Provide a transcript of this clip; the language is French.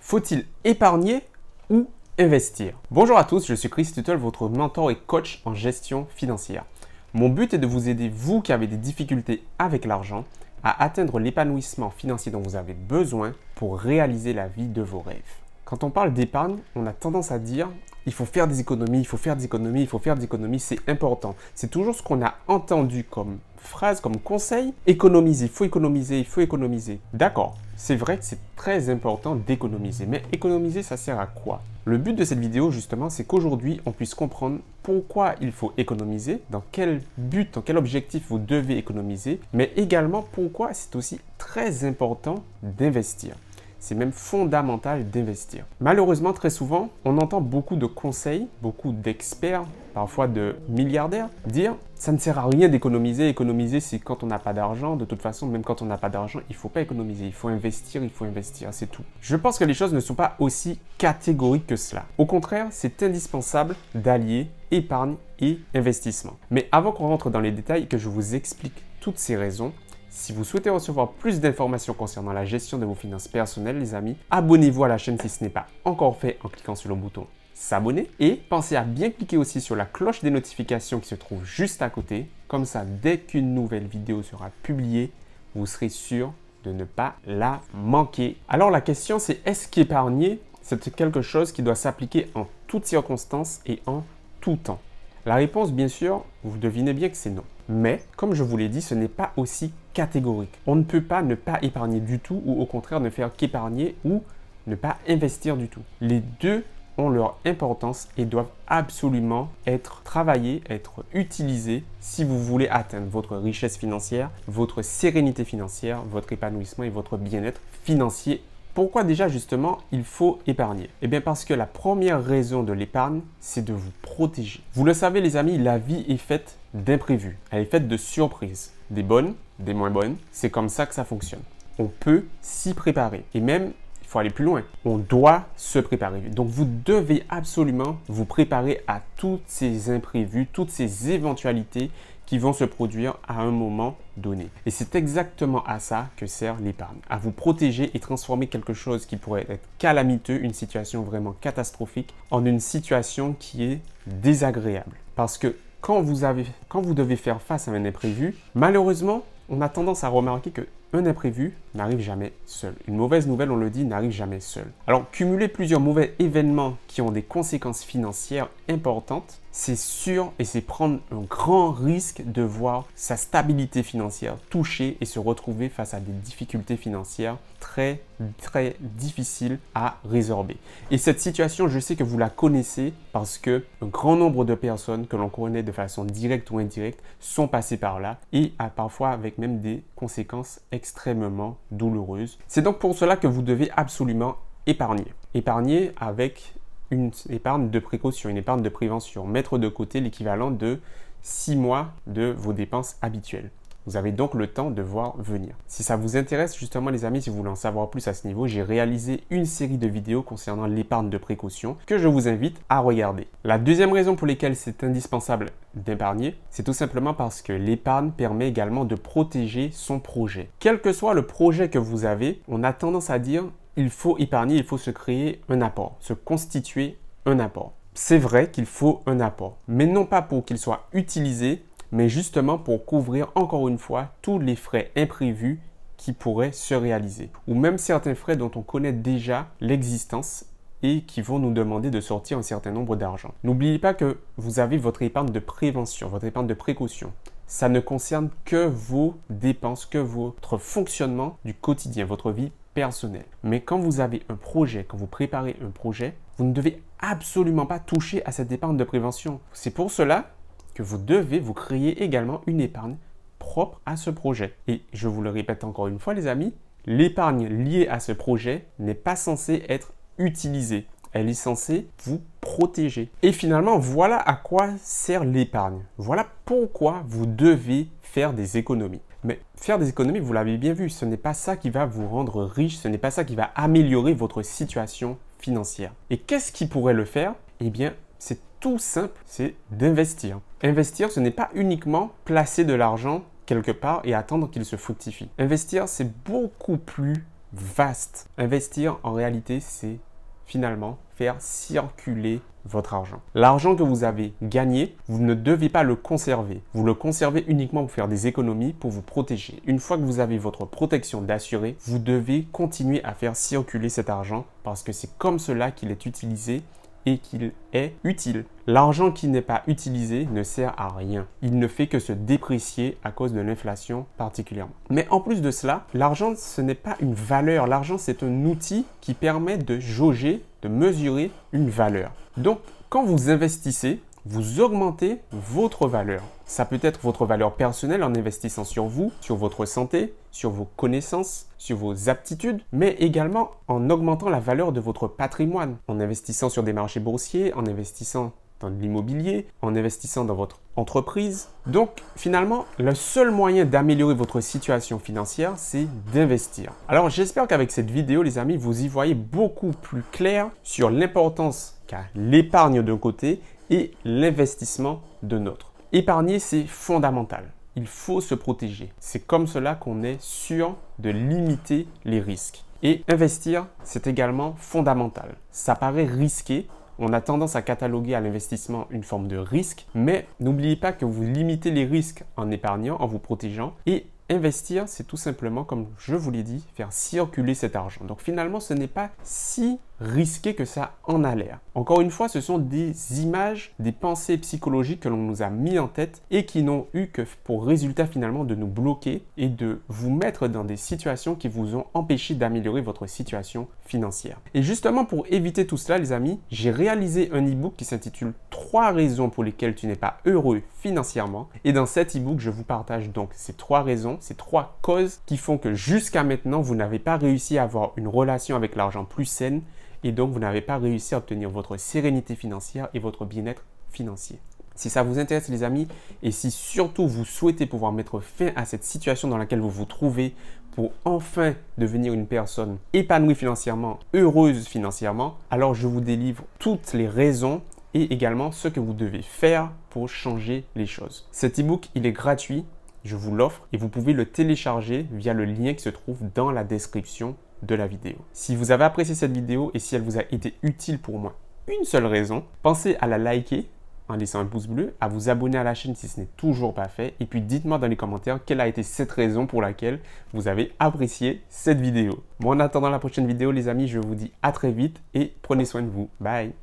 Faut-il épargner ou investir? Bonjour à tous, je suis Chris Tuttle, votre mentor et coach en gestion financière. Mon but est de vous aider, vous qui avez des difficultés avec l'argent, à atteindre l'épanouissement financier dont vous avez besoin pour réaliser la vie de vos rêves. Quand on parle d'épargne, on a tendance à dire il faut faire des économies, il faut faire des économies, il faut faire des économies, c'est important. C'est toujours ce qu'on a entendu comme phrase, comme conseil. Économiser, il faut économiser, il faut économiser. D'accord, c'est vrai que c'est très important d'économiser, mais économiser, ça sert à quoi? Le but de cette vidéo, justement, c'est qu'aujourd'hui, on puisse comprendre pourquoi il faut économiser, dans quel but, dans quel objectif vous devez économiser, mais également pourquoi c'est aussi très important d'investir. C'est même fondamental d'investir. Malheureusement, très souvent, on entend beaucoup de conseils, beaucoup d'experts, parfois de milliardaires, dire « ça ne sert à rien d'économiser. Économiser, c'est quand on n'a pas d'argent. De toute façon, même quand on n'a pas d'argent, il ne faut pas économiser. Il faut investir, c'est tout. » Je pense que les choses ne sont pas aussi catégoriques que cela. Au contraire, c'est indispensable d'allier épargne et investissement. Mais avant qu'on rentre dans les détails et que je vous explique toutes ces raisons, si vous souhaitez recevoir plus d'informations concernant la gestion de vos finances personnelles, les amis, abonnez-vous à la chaîne si ce n'est pas encore fait en cliquant sur le bouton s'abonner et pensez à bien cliquer aussi sur la cloche des notifications qui se trouve juste à côté. Comme ça, dès qu'une nouvelle vidéo sera publiée, vous serez sûr de ne pas la manquer. Alors la question c'est, est-ce qu'épargner, c'est quelque chose qui doit s'appliquer en toutes circonstances et en tout temps? La réponse, bien sûr, vous devinez bien que c'est non. Mais, comme je vous l'ai dit, ce n'est pas aussi catégorique. On ne peut pas ne pas épargner du tout ou au contraire ne faire qu'épargner ou ne pas investir du tout. Les deux ont leur importance et doivent absolument être travaillés, être utilisés si vous voulez atteindre votre richesse financière, votre sérénité financière, votre épanouissement et votre bien-être financier. Pourquoi déjà justement il faut épargner? Eh bien parce que la première raison de l'épargne, c'est de vous protéger. Vous le savez les amis, la vie est faite d'imprévus, elle est faite de surprises, des bonnes, des moins bonnes, c'est comme ça que ça fonctionne. On peut s'y préparer et même, il faut aller plus loin, on doit se préparer. Donc vous devez absolument vous préparer à tous ces imprévus, toutes ces éventualités qui vont se produire à un moment donné. Et c'est exactement à ça que sert l'épargne, à vous protéger et transformer quelque chose qui pourrait être calamiteux, une situation vraiment catastrophique, en une situation qui est désagréable. Parce que quand vous devez faire face à un imprévu, malheureusement, on a tendance à remarquer qu'un imprévu n'arrive jamais seul. Une mauvaise nouvelle, on le dit, n'arrive jamais seul. Alors, cumuler plusieurs mauvais événements qui ont des conséquences financières importantes, c'est sûr et c'est prendre un grand risque de voir sa stabilité financière touchée et se retrouver face à des difficultés financières très difficiles à résorber. Et cette situation, je sais que vous la connaissez parce que un grand nombre de personnes que l'on connaît de façon directe ou indirecte sont passées par là et parfois avec même des conséquences extrêmement douloureuses. C'est donc pour cela que vous devez absolument épargner. Épargner avec une épargne de précaution, une épargne de prévention. Mettre de côté l'équivalent de 6 mois de vos dépenses habituelles. Vous avez donc le temps de voir venir. Si ça vous intéresse justement les amis, si vous voulez en savoir plus à ce niveau, j'ai réalisé une série de vidéos concernant l'épargne de précaution que je vous invite à regarder. La deuxième raison pour laquelle c'est indispensable d'épargner, c'est tout simplement parce que l'épargne permet également de protéger son projet. Quel que soit le projet que vous avez, on a tendance à dire il faut épargner, il faut se créer un apport, se constituer un apport. C'est vrai qu'il faut un apport, mais non pas pour qu'il soit utilisé, mais justement pour couvrir encore une fois tous les frais imprévus qui pourraient se réaliser. Ou même certains frais dont on connaît déjà l'existence et qui vont nous demander de sortir un certain nombre d'argent. N'oubliez pas que vous avez votre épargne de prévention, votre épargne de précaution. Ça ne concerne que vos dépenses, que votre fonctionnement du quotidien, votre vie personnelle. Mais quand vous avez un projet, quand vous préparez un projet, vous ne devez absolument pas toucher à cette épargne de prévention. C'est pour cela que vous devez vous créer également une épargne propre à ce projet. Et je vous le répète encore une fois les amis, l'épargne liée à ce projet n'est pas censée être utilisée. Elle est censée vous protéger. Et finalement, voilà à quoi sert l'épargne. Voilà pourquoi vous devez faire des économies. Mais faire des économies, vous l'avez bien vu, ce n'est pas ça qui va vous rendre riche, ce n'est pas ça qui va améliorer votre situation financière. Et qu'est-ce qui pourrait le faire? Eh bien, c'est tout simple, c'est d'investir. Investir, ce n'est pas uniquement placer de l'argent quelque part et attendre qu'il se fructifie. Investir, c'est beaucoup plus vaste. Investir, en réalité, c'est finalement faire circuler votre argent. L'argent que vous avez gagné, vous ne devez pas le conserver. Vous le conservez uniquement pour faire des économies, pour vous protéger. Une fois que vous avez votre protection d'assuré, vous devez continuer à faire circuler cet argent parce que c'est comme cela qu'il est utilisé et qu'il est utile. L'argent qui n'est pas utilisé ne sert à rien. Il ne fait que se déprécier à cause de l'inflation particulièrement. Mais en plus de cela, l'argent, ce n'est pas une valeur. L'argent, c'est un outil qui permet de jauger, de mesurer une valeur. Donc, quand vous investissez, vous augmentez votre valeur. Ça peut être votre valeur personnelle en investissant sur vous, sur votre santé, sur vos connaissances, sur vos aptitudes, mais également en augmentant la valeur de votre patrimoine, en investissant sur des marchés boursiers, en investissant dans l'immobilier, en investissant dans votre entreprise. Donc, finalement, le seul moyen d'améliorer votre situation financière, c'est d'investir. Alors, j'espère qu'avec cette vidéo, les amis, vous y voyez beaucoup plus clair sur l'importance qu'a l'épargne d'un côté et l'investissement de l'autre. Épargner, c'est fondamental. Il faut se protéger. C'est comme cela qu'on est sûr de limiter les risques. Et investir, c'est également fondamental. Ça paraît risqué. On a tendance à cataloguer à l'investissement une forme de risque, mais n'oubliez pas que vous limitez les risques en épargnant, en vous protégeant. Et investir, c'est tout simplement, comme je vous l'ai dit, faire circuler cet argent. Donc finalement, ce n'est pas si risqué que ça en a l'air. Encore une fois, ce sont des images, des pensées psychologiques que l'on nous a mis en tête et qui n'ont eu que pour résultat finalement de nous bloquer et de vous mettre dans des situations qui vous ont empêché d'améliorer votre situation financière. Et justement, pour éviter tout cela, les amis, j'ai réalisé un e-book qui s'intitule 3 raisons pour lesquelles tu n'es pas heureux financièrement. Et dans cet e-book, je vous partage donc ces 3 raisons, ces 3 causes qui font que jusqu'à maintenant, vous n'avez pas réussi à avoir une relation avec l'argent plus saine et donc vous n'avez pas réussi à obtenir votre sérénité financière et votre bien-être financier. Si ça vous intéresse les amis et si surtout vous souhaitez pouvoir mettre fin à cette situation dans laquelle vous vous trouvez pour enfin devenir une personne épanouie financièrement, heureuse financièrement, alors je vous délivre toutes les raisons et également ce que vous devez faire pour changer les choses. Cet e-book, il est gratuit, je vous l'offre et vous pouvez le télécharger via le lien qui se trouve dans la description de la vidéo. Si vous avez apprécié cette vidéo et si elle vous a été utile pour moi, une seule raison, pensez à la liker en laissant un pouce bleu, à vous abonner à la chaîne si ce n'est toujours pas fait et puis dites-moi dans les commentaires quelle a été cette raison pour laquelle vous avez apprécié cette vidéo. Moi en attendant la prochaine vidéo les amis, je vous dis à très vite et prenez soin de vous. Bye!